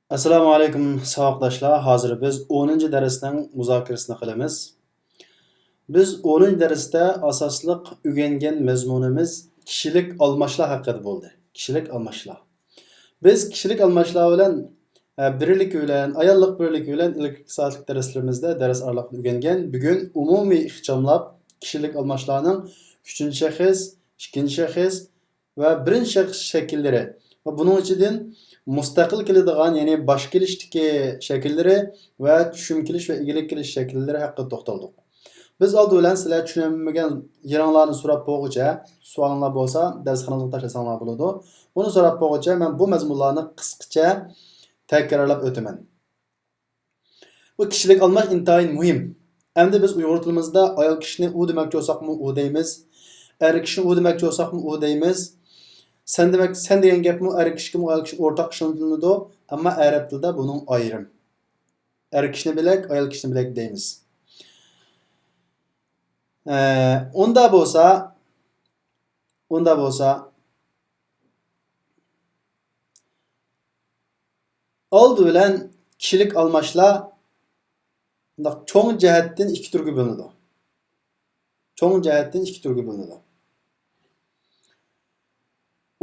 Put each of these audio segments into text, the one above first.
Assalomu alaykum savoqdoshlar. Hozir biz 10 darsning muzokarasini qilamiz. Biz 10 darsda asosliq o'rgangan mazmunimiz kishilik almashlar haqida bo'ldi. Kishilik almashlar. Biz kishilik almashlar bilan birlik bilan, ayollik birlik bilan ilk soatlik darslarimizda dars oraliqida o'rgangan. Bugun umumiy ixchamlab kishilik almashlarning 3-shaxs, 2-shaxs va 1-shaxs shakllari va buning ichidan mustaqil keladigan, ya'ni bosh kelishdagi shakllari va tushum kelish va egilik kelish shakllari haqida to'xtaldik. Biz oldi bilan sizlar tushunmagan yeringlarni so'rab qo'yg'icha, savollar bo'lsa, darsxonamizga tashlasanglar bo'ladi. Uni so'rab qo'yg'icha men bu mazmunlarni qisqacha takrorlab o'taman. Bu kishilik almash intayin muhim. Endi biz Uyg'ur tilimizda ayol kishini u demoqchi bo'lsakmi u deymiz, er kishini u demoqchi bo'lsakmi u deymiz. Sen degan gapmi er kishiga ayol kishi o'rtaq ishlanadi, ammo arab tilida buning ayrim. Er kishini bilak, ayol kishini bilak deymiz. Onda bo'lsa oldi bilan kishilik almashlar cho'ng jihatdan ikki turga bo'linadi.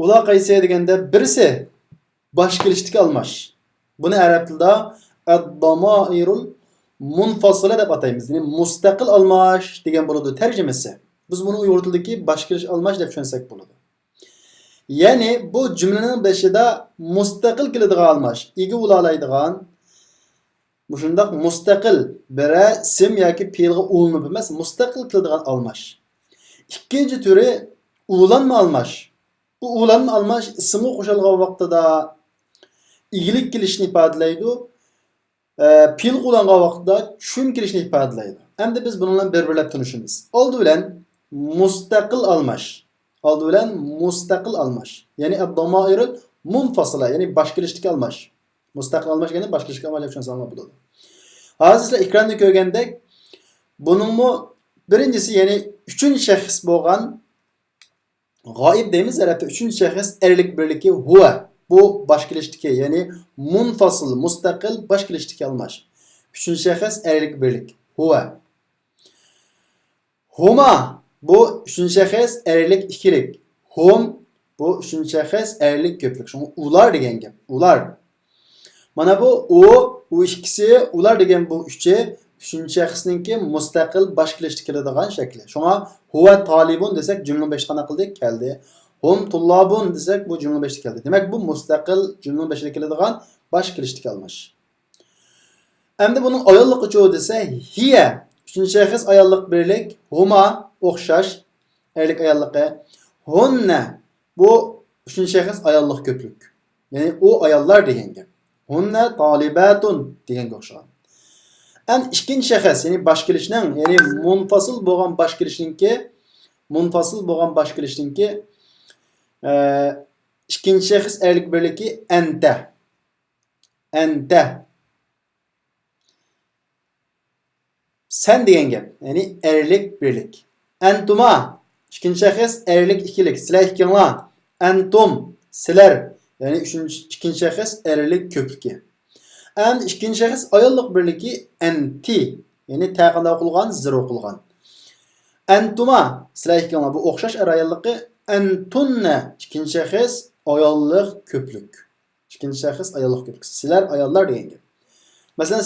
Ular qaysi deganda birisi bosh kelishdagi almash. Buni arab tilida ad-damairul munfasila deb ataymiz. Ya'ni mustaqil almash degan bo'ladi tarjimasi. Biz buni Uyg'ur tilidagi bosh kelish almash deb tushunsak bo'ladi. Ya'ni bu jumlaning boshida mustaqil keladigan almash, ega bo'laydigan shundaq mustaqil bira sim yoki fe'lga ulanib emas, mustaqil keladigan almash. Ikkinchi turi ulanma almash. Bu ulanma almash ismi qo'shilgan vaqtida egilik kelishni ifodalaydi. Fe'l qo'llangan vaqtida tushum kelishni ifodalaydi. Endi biz buni bilan bir-birlab tunishimiz. Oldi bilan mustaqil almash. Ya'ni ad-damairul munfasila, ya'ni bosh kelishdagi almash. Mustaqil almash ya'ni bosh kelishdagi almash deb tushunsangiz bo'ladi. Hozir sizlar ekranda ko'rgandek buningmi birinchisi, ya'ni 3-shaxs bo'lgan g'oib deymiz arabda. 3-shaxs erlik birligi huwa. Bu bosh kelishdagi, ya'ni munfasil, mustaqil bosh kelishdagi almash. 3-shaxs erlik birlik huwa. Huma bu 3-shaxs erlik ikilik. Hum bu 3-shaxs erlik ko'plik. Shuni ular degan gap. Ular. Mana bu u ikkisi, ular degan bu uchi 3-shaxsningki mustaqil bosh kelishda keladigan shakli. Shunga huwa talibun desak jumla 5 qana qildik, keldi. Hum tullabun desak bu jumla 5 keldi. Demak bu mustaqil jumla 5 keladigan bosh kelishda almash. Endi buning ayolliqi cho'u desa hiya 3-shaxs ayollik birlik, huma o'xshash erlik ayolligi, hunna bu 3-shaxs ayollik ko'plik. Ya'ni u ayollar degan gap. Hunna talibatun deganga o'xshagan. Endi 2-shaxs, ya'ni bosh kelishning, ya'ni munfasil bo'lgan bosh kelishningki 2-shaxs erlik birligi anta. Sen degan gap, ya'ni erlik birlik. Antuma 2-shaxs erlik ikilik, sizlar ikkinglar. Antum sizlar, ya'ni 2-shaxs erlik ko'pligi. Endi 2-shaxs ayollik birligi anti, ya'ni taqinda o'qilgan, zir o'qilgan. Antuma sizlar ikkinglar bu o'xshash ayolligi, antunna 2-shaxs ayollik ko'plik. 2-shaxs ayollik ko'plik. Sizlar ayollar degan gap. Masalan,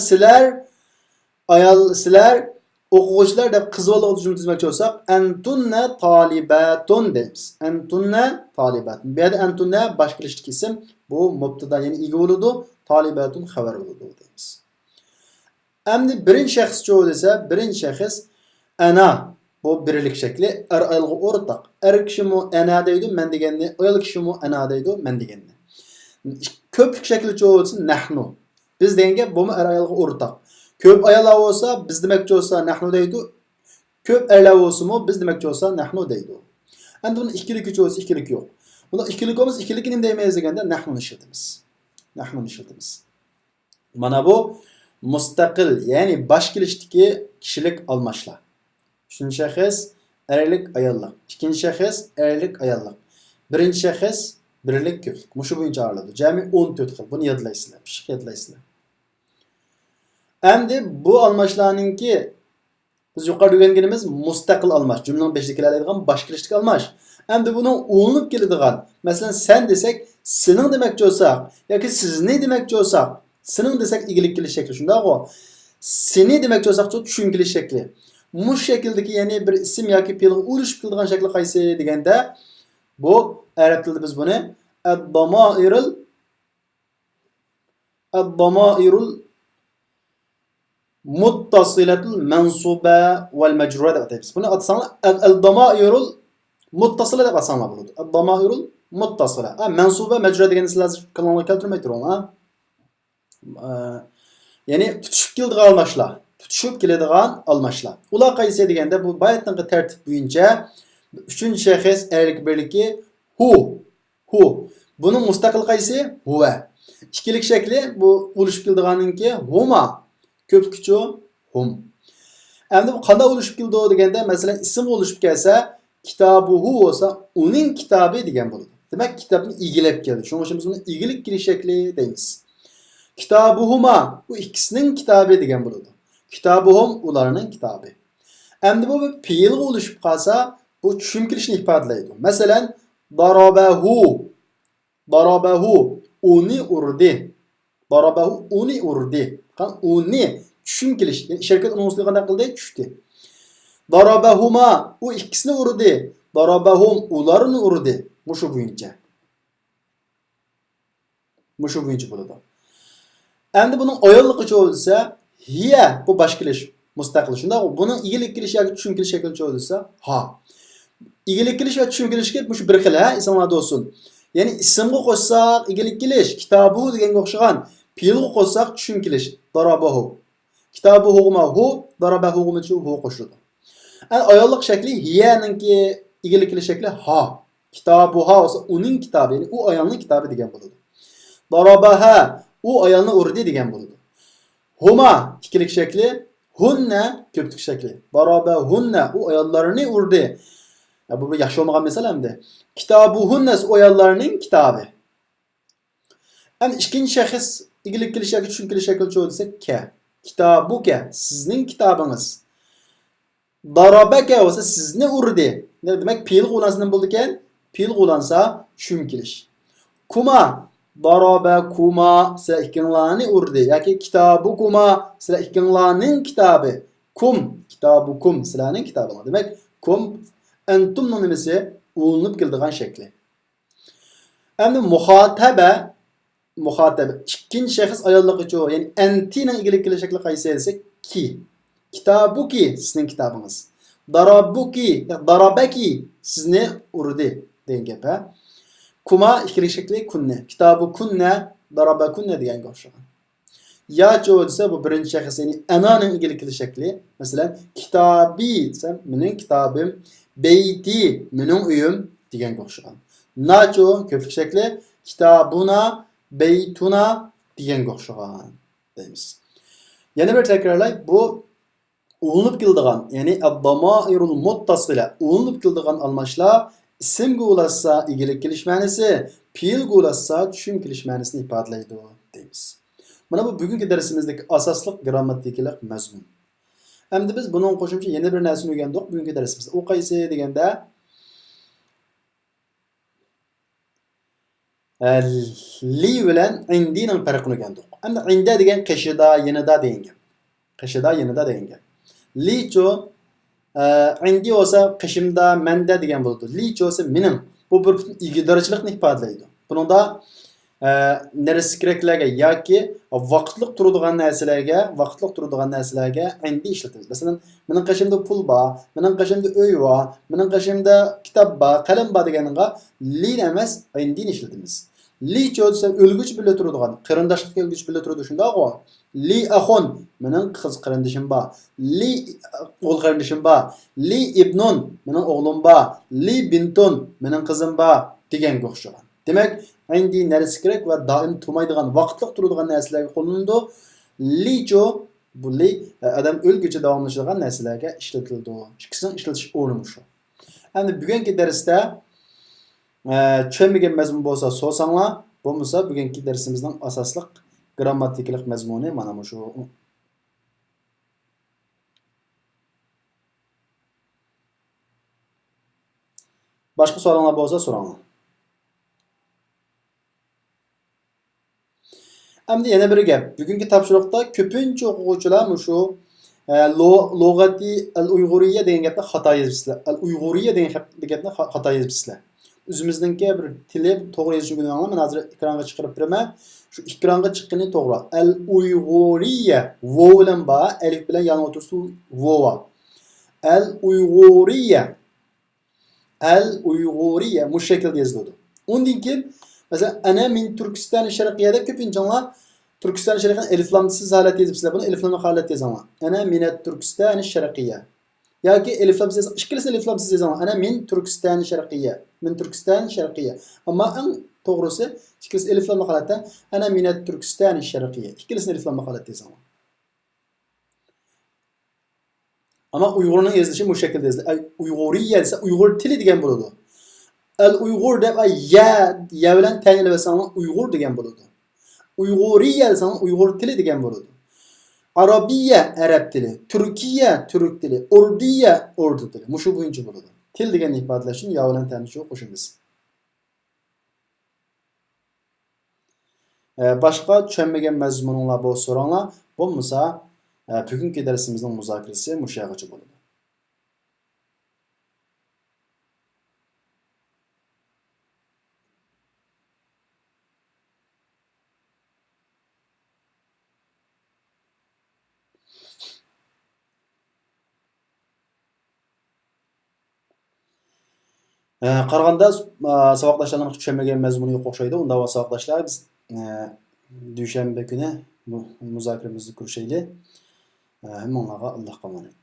sizlar o'quvchilar deb qizaloq jumla tuzmoqchi bo'lsak, antunna talibatun deymiz. Antunna talibatun. Bu yerda antunna bosh kelishdagi ism, bu mubtada, ya'ni ega bo'ladi, talibatun xabar bo'ladi deymiz. Endi 1-shaxs cho'u desa, 1-shaxs ana bu birlik shakli, ayolga o'rtaq. Er kishimi ana deydi, men deganni, ayol kishimi ana deydi, men deganni. Ko'plik shakli cho'u desa nahnu. Biz degan gap bu ayolga o'rtaq. Ko'p ayollar bo'lsa, biz demoqchi bo'lsa nahnu deydi. Ko'p erlar bo'lsa-mu, biz demoqchi bo'lsa nahnu deydi. Endi buni ikkilik bo'lsa ikkilik yo'q. Buni ikkilik bo'lsa ikkilikni nima deymiz deganda nahnu ishlatamiz. Mana bu mustaqil, ya'ni bosh kelishdagi kishilik almashlar. 3-shaxs erlik ayollik, 2-shaxs erlik ayollik, 1-shaxs Birlik köplik. Muşu boyunca ağırladı. Cemi 14 xil. Bunu yadlaysınlar. Pişik yadlaysınlar. Endi bu almaşlarınki biz yuqorida o'rganganimiz mustaqil almash. Jumlaning beshliklardan boshqarishlik almash. Endi buni ulanib keladigan, masalan sen desek, sening demakchi bo'lsak yoki sizni demakchi bo'lsak, sening desak igilik kelish shakli shundaqmi? Seni demakchi bo'lsak tushunilish shakli. Bu shakldagi ya'ni bir ism yoki fe'lga urishib keladigan shakli qaysi deganda bu arab tilida biz buni ad-damairul muttasilatul mansuba vel mecrura deb ataymiz. Buni atsanglar al-damairul muttasila deb atsanglar bo'ladi. Al-damairul muttasila. Mansuba mecrura degan sizlar kanalga keltirmay turinglar. Ya'ni tutishib keladigan almashlar. Tutishib keladigan almashlar. Ular qaysi deganda bu bayatning tartib bo'yicha 3-shaxs erlik birligi hu. Buning mustaqil qaysi? Huwa. İkilik shakli bu oluşib keladiganki huma. Köpükçü hum. Endi bu qanday oluşib keldi deganda, masalan, ism oluşib kelsa, kitabuhu olsa, uning kitobi degan bo'ladi. Demak, kitobni igilab keldi. Shuning uchun biz uni igilik kelish shakli deymiz. Kitabuhuma bu ikkisining kitobi degan bo'ladi. Kitabuhum ularning kitobi. Endi bu bir fe'l oluşib qolsa, bu tushuntirishni ifodalaydi. Masalan, darabahu uni urdi. Darabahu uni urdi. Uni tushunilish, sharkat uni o'zligi qanday qildi? Tushdi. Darabahuma u ikkisini urdi. Darabahum ularni urdi. Mushu bo'yicha bo'ladi. Endi buning ayolligicha bo'lsa, hiya bu boshqalish mustaqil. Shunda buning igilik kelish yoki tushunilish shaklicha bo'lsa, ha. Igilik kelish va tushunilishga mush bir xil, ha, ismlarda bo'lsin. Ya'ni ismga qo'shsak igilik kelish, kitobu deganga o'xshagan. Fe'lga qo'shsak tushunilish, darabahu. Kitabuhuma hu, darabahuma hu qo'shiladi. Ayollik shakli hiyaninki igilik kelish shakli ha. Kitabuha bo'lsa uning kitobi, ya'ni u ayolning kitobi degan bo'ladi. Darabaha u ayolni urdi degan bo'ladi. Huma ikilik shakli, hunna ko'plik shakli. Darabahunna u ayollarni urdi. Bu yaxshi bo'lmagan misol hamda. Kitabuhunna u ayollarning kitobi. Endi ikkinchi shaxs igilik kelish yoki tushunilish shakli bo'lsa ka. Kitabuka sizning kitobingiz. Darabaka bo'lsa sizni urdi. Demak, fe'l qo'llanasidan bo'ldi ekan, fe'l qo'llansa tushunilish. Kuma darabakuma sizlar ikkinglarni urdi yoki kitabukuma sizlar ikkinglarning kitobi. Kum kitabukum sizlarning kitobingiz. Demak, kum antumning nimasi ulanib keladigan shakli. Endi muxotaba ikkinchi shaxs ayolligicha, ya'ni antining igilik kelish shakli qaysi desa ki. Kitabuki sizning kitobingiz. Darabaki sizni urdi degan gap, ha. Kuma ikilik shakli kunna. Kitabukunna, darabakunna deganga o'xshagan. Yoki desa bu birinchi shaxs, ya'ni ananing igilik kelish shakli. Masalan, kitobi desa mening kitobim, beyti mening uyim deganga o'xshagan. Nacho ko'plik shakli, kitabuna beytuna deganga o'xshagan deymiz. Yana bir takrorlay, bu ulanib keladigan, ya'ni ad-damairul muttasila ulanib keladigan almashlar ismga ulansa igilik kelish ma'nosi, fe'lga ulansa tushunilish ma'nosini ifodalaydi deymiz. Mana bu bugungi darsimizdagi asosli grammatikalik mazmun. Endi biz buning qo'shimcha yana bir narsani o'rgandik bugungi darsimizda. U qaysi deganda li bilan indining farqini o'rgandik. Endi inda degan qishida, yanida degan gap. Qishida, yanida degan gap. Licho indi olsa qishimda, menda degan bo'ladi. Licho olsa mening. Bu bir igidorchilikni ifodalaydi. Buningda neresi keraklarga yoki vaqtliq turadigan narsalarga indi ishlatamiz. Masalan, mening qishimda pul bor, mening qishimda uy bor, mening qishimda kitob bor, qalam bor deganiga li emas, indini ishlatamiz. Li cho'dsa o'lguch bilan turadigan, qarindoshlik o'lguch bilan turadi shundaqmi? Li axun mening qiz qarindishim bor. Li o'g'il qarindishim bor. Li ibnun mening o'g'lim bor. Li bintun mening qizim bor deganga o'xshagan. Demak, indi narsa kerak va doim turmaydigan, vaqtliq turadigan narsalarga qo'llanadi. Licho bu li odam o'lguncha davomlashadigan narsalarga ishlatiladi. Ikkisining ishlatish o'rni shu. Endi bugungi darsda Tushunmagan mazmun bo'lsa so'rasanglar, bo'lmasa bugungi darsimizning asosliq grammatikalik mazmuni mana bu shu. Boshqa savollar bo'lsa so'ranglar. Endi yana bir gap. Bugungi topshiriqda ko'pincha o'quvchilar shu lug'ati al-uyg'uriyya degan gapni xato yozibsizlar. Al-uyg'uriyya degan gapni xato yozibsizlar. O'zimizningki bir tili to'g'ri yozishni o'rganinglar. Men hozir ekranga chiqarib beraman. Shu ekranga chiqqani to'g'ri. Al-uyg'uriyya vo bilan ba, alif bilan yana o'tirsa vova. Al-uyg'uriyya. Al-uyg'uriyya bu shaklda yoziladi. Undan keyin mesela ana min Turkiston sharqiyada ko'pincha Turkiston sharqiy eliflamsiz holat yozibsizlar. Buni eliflamli holat yozinglar. Ana minat Turkiston sharqiyya. Yoki eliflamsiz, ikkilisini eliflamsiz yozinglar. Ana min Turkiston sharqiyya. Min Turkiston sharqiyya. Ammo eng to'g'risi ikkilisi eliflamli holatda ana minat Turkiston sharqiyya. Ikkilisini eliflamli holatda yozinglar. Ama Uyg'urning yozilishi bu shaklda yoziladi. Uyg'uriyya desa Uyg'ur tili degan bo'ladi. Al-Uyg'ur deb ya bilan ta'yinlab olsanglar Uyg'ur degan bo'ladi. Uyg'uriyya desanglar Uyg'ur tili degan bo'ladi. Arabiyya arab tili, Turkiyya turk tili, Urdiyya urdu tili. Mushu bo'yicha bo'ladi. Til degan ifodalar uchun ya bilan ta'yinlashni qo'shamiz. Boshqa tushunmagan mazmunlar bo'lsa so'ranglar. Bo'lmasa bugungi darsimizning muzokarasi mushu yergacha bo'ladi. Qaraganda saboqdoshlarning tushunmagan mazmuni yo'q o'xshaydi. Unda saboqdoshlar biz dushanba kuni muzokaramizni ko'rishaylik. Hammalarga Alloh omonat.